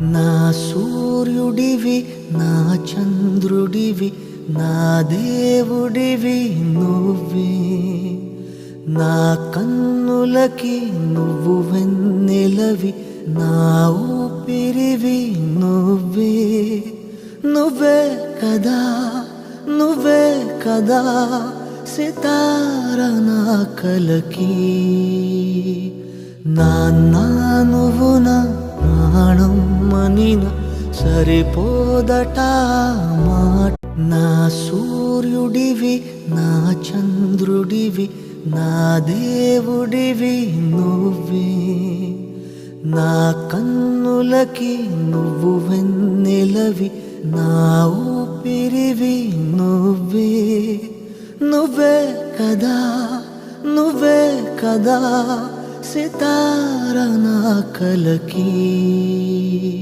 నా సూర్యుడివి, నా చంద్రుడివి, నా దేవుడివి నువ్వే. నా కన్నులకి నువ్వు వెన్నెలవి, నా ఊపిరివి నువ్వే. నువ్వే కదా, నువ్వే కదా సితార నా కలకి. నాన్నా నువ్వు నా ప్రాణం మనిన సరిపోదట మాట. నా సూర్యుడివి, నా చంద్రుడివి, నా దేవుడివి నువ్వే. నా కన్నులకి నువ్వు వెన్నెలవి, నా ఊపిరివి నువ్వే. నువ్వే కదా, నువ్వే కదా సితార నా కలకి.